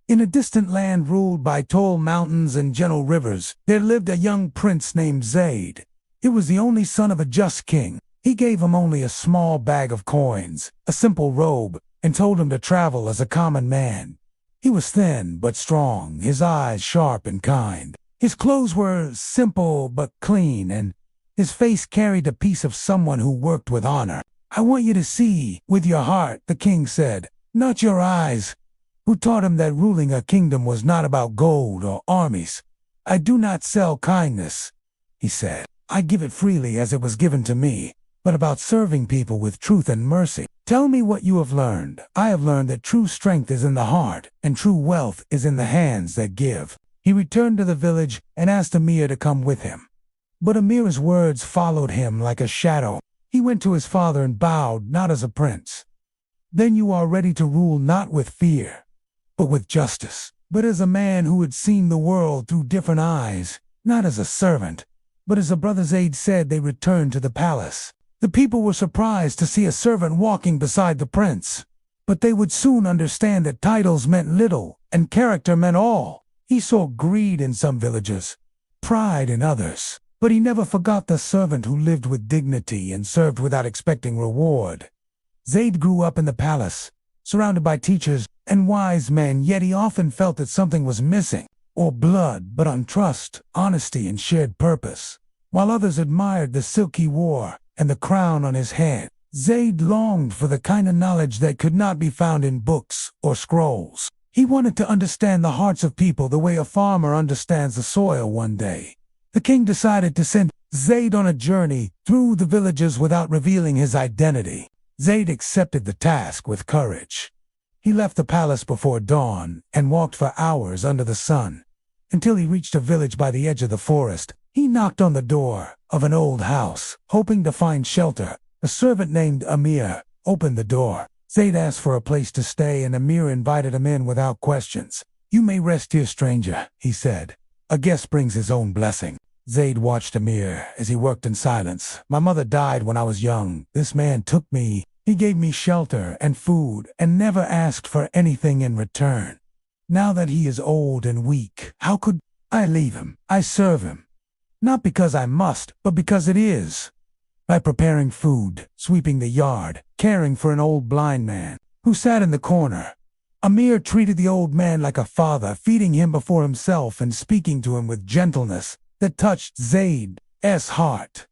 In a distant land ruled by tall mountains and gentle rivers, there lived a young prince named Zaid. He was the only son of a just king. He gave him only a small bag of coins, a simple robe, and told him to travel as a common man. He was thin but strong, his eyes sharp and kind. His clothes were simple but clean, and his face carried the peace of someone who worked with honor. "I want you to see with your heart," the king said, "not your eyes," who taught him that ruling a kingdom was not about gold or armies. "I do not sell kindness," he said. "I give it freely as it was given to me, but about serving people with truth and mercy. Tell me what you have learned." "I have learned that true strength is in the heart, and true wealth is in the hands that give." He returned to the village and asked Amir to come with him. But Amir's words followed him like a shadow. He went to his father and bowed, not as a prince. "Then you are ready to rule not with fear, but with justice." But as a man who had seen the world through different eyes, not as a servant, but as a brother, Zaid said, they returned to the palace. The people were surprised to see a servant walking beside the prince, but they would soon understand that titles meant little and character meant all. He saw greed in some villagers, pride in others, but he never forgot the servant who lived with dignity and served without expecting reward. Zaid grew up in the palace, surrounded by teachers and wise men, yet he often felt that something was missing, or blood, but on trust, honesty, and shared purpose. While others admired the silk he wore and the crown on his head, Zaid longed for the kind of knowledge that could not be found in books or scrolls. He wanted to understand the hearts of people the way a farmer understands the soil. One day, the king decided to send Zaid on a journey through the villages without revealing his identity. Zaid accepted the task with courage. He left the palace before dawn and walked for hours under the sun, until he reached a village by the edge of the forest. He knocked on the door of an old house, hoping to find shelter. A servant named Amir opened the door. Zaid asked for a place to stay, and Amir invited him in without questions. "You may rest here, stranger," he said. "A guest brings his own blessing." Zaid watched Amir as he worked in silence. "My mother died when I was young. This man took me. He gave me shelter and food and never asked for anything in return. Now that he is old and weak, how could I leave him? I serve him, not because I must, but because it is. By preparing food, sweeping the yard, caring for an old blind man who sat in the corner." Amir treated the old man like a father, feeding him before himself and speaking to him with gentleness that touched Zaid's heart.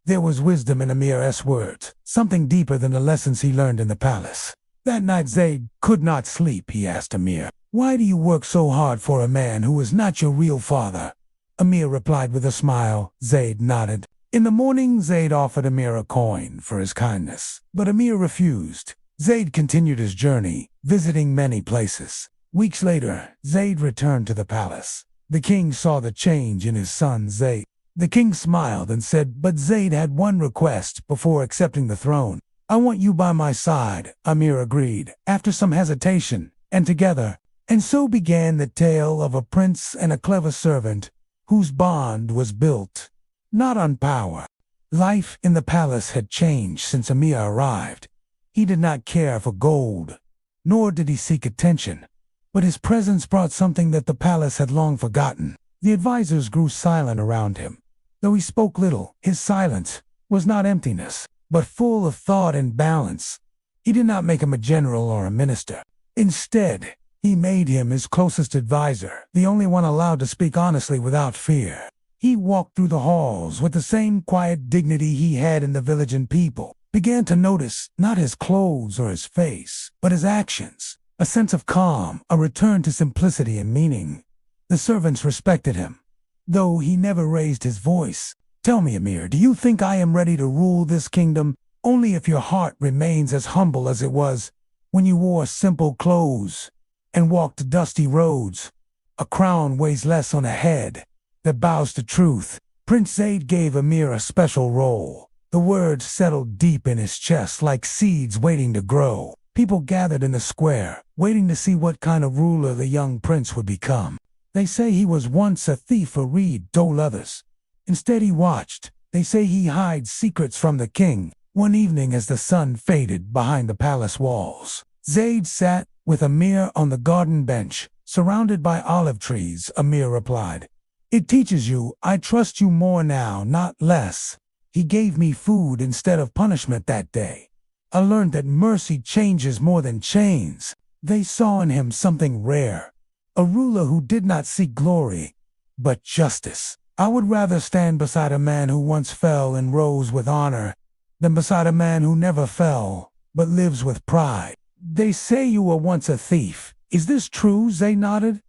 There was wisdom in Amir's words, something deeper than the lessons he learned in the palace. That night Zaid could not sleep. He asked Amir, "Why do you work so hard for a man who is not your real father?" Amir replied with a smile. Zaid nodded. In the morning, Zaid offered Amir a coin for his kindness, but Amir refused. Zaid continued his journey, visiting many places. Weeks later, Zaid returned to the palace. The king saw the change in his son Zaid. The king smiled and said, "But Zaid had one request before accepting the throne." "I want you by my side," Amir agreed, after some hesitation, and together. And so began the tale of a prince and a clever servant whose bond was built not on power. Life in the palace had changed since Amir arrived. He did not care for gold, nor did he seek attention, but his presence brought something that the palace had long forgotten. The advisors grew silent around him. Though he spoke little, his silence was not emptiness, but full of thought and balance. He did not make him a general or a minister. Instead, he made him his closest advisor, the only one allowed to speak honestly without fear. He walked through the halls with the same quiet dignity he had in the village, and people began to notice not his clothes or his face, but his actions. A sense of calm, a return to simplicity and meaning. The servants respected him, though he never raised his voice. "Tell me, Amir, do you think I am ready to rule this kingdom? Only if your heart remains as humble as it was when you wore simple clothes and walked dusty roads. A crown weighs less on a head that bows to truth." Prince Zaid gave Amir a special role. The words settled deep in his chest like seeds waiting to grow. People gathered in the square, waiting to see what kind of ruler the young prince would become. "They say he was once a thief," a reed told others. "Instead he watched. They say he hides secrets from the king." One evening, as the sun faded behind the palace walls, Zaid sat with Amir on the garden bench, surrounded by olive trees, Amir replied. It teaches you, I trust you more now, not less. He gave me food instead of punishment that day. I learned that mercy changes more than chains. They saw in him something rare, a ruler who did not seek glory, but justice. I would rather stand beside a man who once fell and rose with honor than beside a man who never fell, but lives with pride. They say you were once a thief. Is this true? Zay nodded.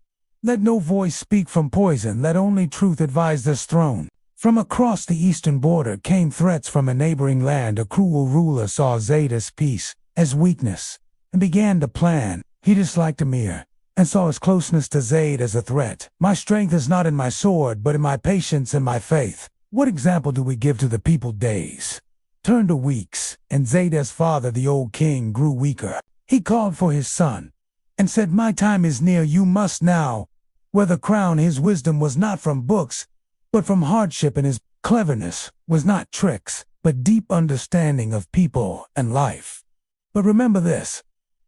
Let no voice speak from poison, let only truth advise this throne. From across the eastern border came threats from a neighboring land. A cruel ruler saw Zayd as peace, as weakness, and began to plan. He disliked Amir, and saw his closeness to Zayd as a threat. My strength is not in my sword, but in my patience and my faith. What example do we give to the people? Days turned to weeks, and Zayd's father, the old king, grew weaker. He called for his son, and said, My time is near, you must now wear the crown. His wisdom was not from books, but from hardship, and his cleverness was not tricks, but deep understanding of people and life. But remember this,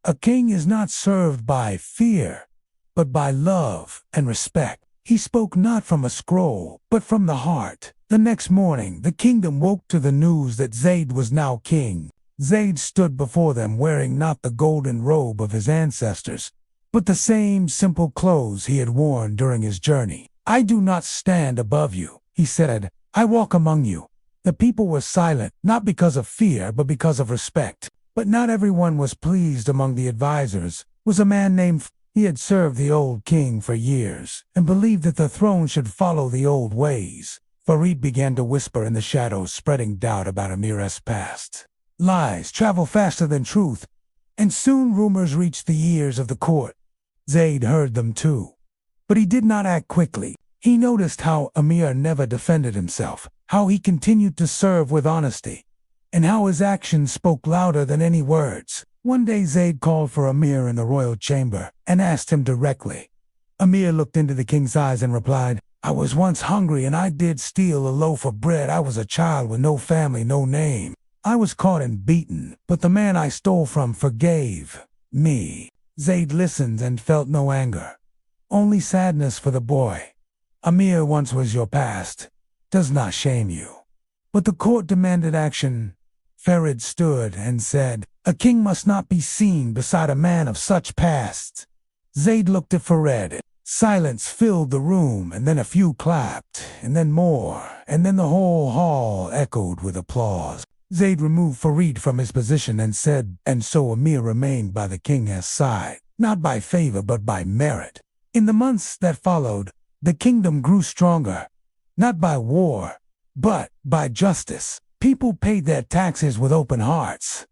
a king is not served by fear, but by love and respect. He spoke not from a scroll, but from the heart. The next morning, the kingdom woke to the news that Zayd was now king. Zayd stood before them wearing not the golden robe of his ancestors, but the same simple clothes he had worn during his journey. I do not stand above you, he said. I walk among you. The people were silent, not because of fear, but because of respect. But not everyone was pleased. Among the advisors was a man named He had served the old king for years, and believed that the throne should follow the old ways. Farid began to whisper in the shadows, spreading doubt about Amir's past. Lies travel faster than truth, and soon rumors reached the ears of the court. Zayd heard them too. But he did not act quickly. He noticed how Amir never defended himself, how he continued to serve with honesty, and how his actions spoke louder than any words. One day Zayd called for Amir in the royal chamber and asked him directly. Amir looked into the king's eyes and replied, I was once hungry and I did steal a loaf of bread. I was a child with no family, no name. I was caught and beaten, but the man I stole from forgave me. Zayd listened and felt no anger, only sadness for the boy. Amir once was your past, does not shame you. But the court demanded action. Farid stood and said, A king must not be seen beside a man of such past. Zayd looked at Farid. Silence filled the room, and then a few clapped, and then more, and then the whole hall echoed with applause. Zayd removed Farid from his position and said, And so Amir remained by the king's side, not by favor but by merit. In the months that followed, the kingdom grew stronger, not by war, but by justice. People paid their taxes with open hearts,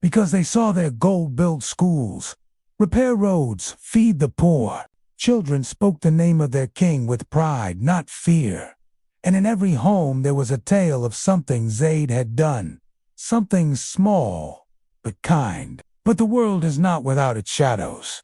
because they saw their gold build schools, repair roads, feed the poor. Children spoke the name of their king with pride, not fear. And in every home there was a tale of something Zayd had done, something small but kind. But the world is not without its shadows.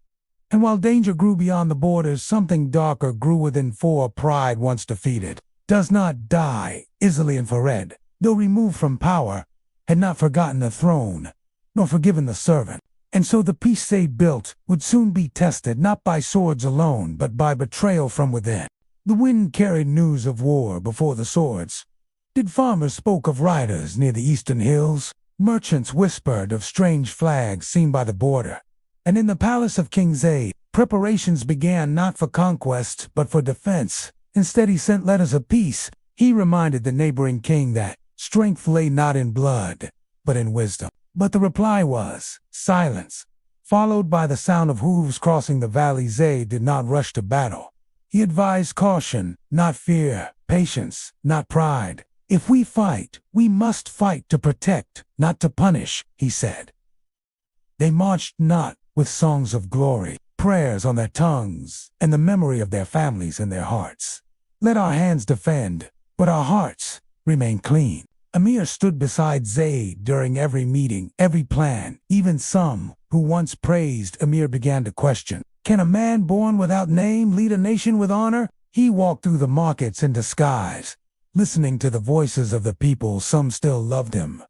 And while danger grew beyond the borders, something darker grew within. For pride once defeated does not die easily, and Farid, though removed from power, had not forgotten the throne, nor forgiven the servant. And so the peace they built would soon be tested, not by swords alone, but by betrayal from within. The wind carried news of war before the swords. Did farmers spoke of riders near the eastern hills? Merchants whispered of strange flags seen by the border. And in the palace of King Zayd, preparations began not for conquest, but for defense. Instead he sent letters of peace. He reminded the neighboring king that strength lay not in blood, but in wisdom. But the reply was silence, followed by the sound of hooves crossing the valley. Zayd did not rush to battle. He advised caution, not fear, patience, not pride. If we fight, we must fight to protect, not to punish, he said. They marched not with songs of glory, prayers on their tongues, and the memory of their families in their hearts. Let our hands defend, but our hearts remain clean. Amir stood beside Zayd during every meeting, every plan. Even some who once praised Amir began to question. Can a man born without name lead a nation with honor? He walked through the markets in disguise, listening to the voices of the people. Some still loved him.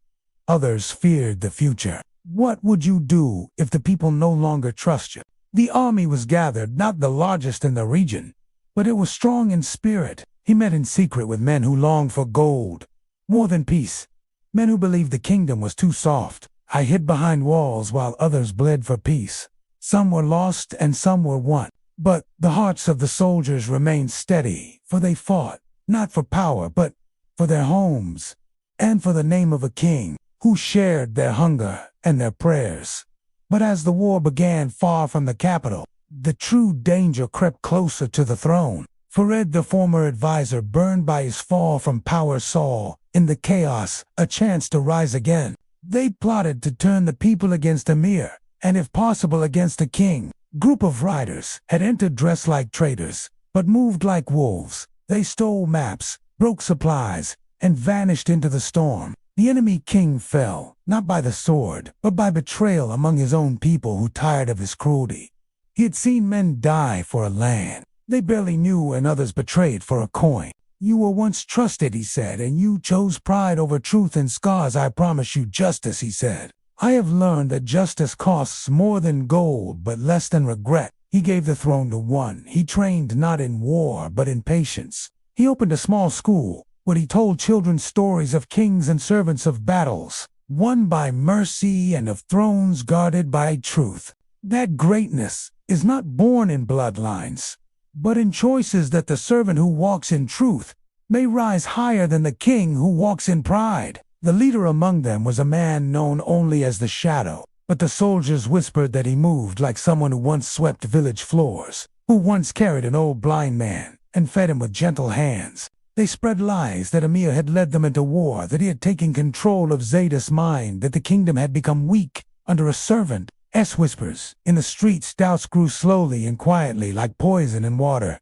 Others feared the future. What would you do if the people no longer trust you? The army was gathered, not the largest in the region, but it was strong in spirit. He met in secret with men who longed for gold, more than peace. Men who believed the kingdom was too soft. I hid behind walls while others bled for peace. Some were lost and some were won. But the hearts of the soldiers remained steady, for they fought, not for power, but for their homes, and for the name of a king who shared their hunger and their prayers. But as the war began far from the capital, the true danger crept closer to the throne. Farid, the former advisor, burned by his fall from power, saw in the chaos a chance to rise again. They plotted to turn the people against Amir, and if possible against the king. Group of riders had entered dressed like traitors, but moved like wolves. They stole maps, broke supplies, and vanished into the storm. The enemy king fell, not by the sword, but by betrayal among his own people who tired of his cruelty. He had seen men die for a land they barely knew, and others betrayed for a coin. You were once trusted, he said, and you chose pride over truth and scars. I promise you justice, he said. I have learned that justice costs more than gold, but less than regret. He gave the throne to one he trained not in war, but in patience. He opened a small school where he told children stories of kings and servants, of battles won by mercy and of thrones guarded by truth. That greatness is not born in bloodlines, but in choices, that the servant who walks in truth may rise higher than the king who walks in pride. The leader among them was a man known only as the Shadow, but the soldiers whispered that he moved like someone who once swept village floors, who once carried an old blind man and fed him with gentle hands. They spread lies that Amir had led them into war, that he had taken control of Zayd's mind, that the kingdom had become weak under a servant's whispers. In the streets, doubts grew slowly and quietly like poison in water.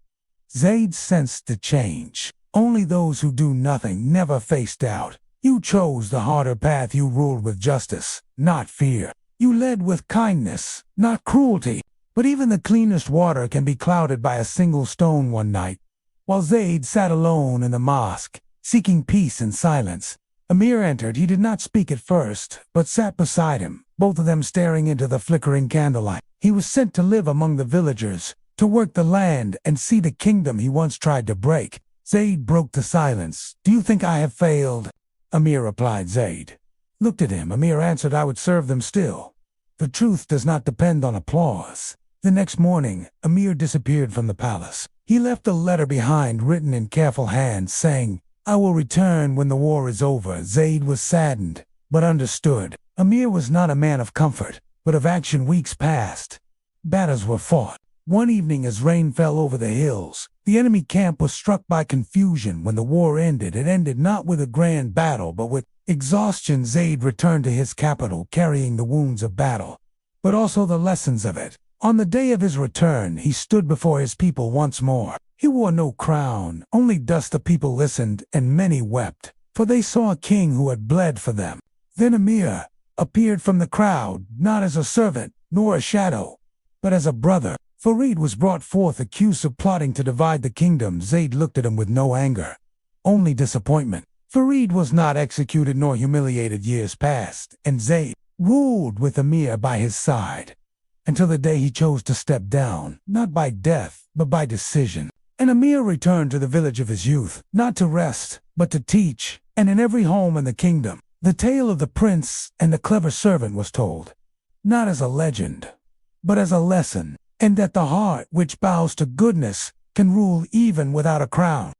Zayd sensed the change. Only those who do nothing never face doubt. You chose the harder path. You ruled with justice, not fear. You led with kindness, not cruelty. But even the cleanest water can be clouded by a single stone. One night, while Zayd sat alone in the mosque, seeking peace and silence, Amir entered. He did not speak at first, but sat beside him, both of them staring into the flickering candlelight. He was sent to live among the villagers, to work the land and see the kingdom he once tried to break. Zayd broke the silence. Do you think I have failed? Amir replied. Zayd looked at him. Amir answered, I would serve them still. The truth does not depend on applause. The next morning, Amir disappeared from the palace. He left a letter behind, written in careful hands, saying, I will return when the war is over. Zayd was saddened, but understood. Amir was not a man of comfort, but of action. Weeks passed. Battles were fought. One evening, as rain fell over the hills, the enemy camp was struck by confusion. When the war ended, it ended not with a grand battle, but with exhaustion. Zayd returned to his capital, carrying the wounds of battle, but also the lessons of it. On the day of his return, he stood before his people once more. He wore no crown, only dust. The people listened, and many wept, for they saw a king who had bled for them. Then Amir appeared from the crowd, not as a servant, nor a shadow, but as a brother. Farid was brought forth, accused of plotting to divide the kingdom. Zayd looked at him with no anger, only disappointment. Farid was not executed nor humiliated. Years passed, and Zayd ruled with Amir by his side, until the day he chose to step down, not by death, but by decision. And Amir returned to the village of his youth, not to rest, but to teach. And in every home in the kingdom, the tale of the prince and the clever servant was told, not as a legend, but as a lesson, and that the heart which bows to goodness can rule even without a crown.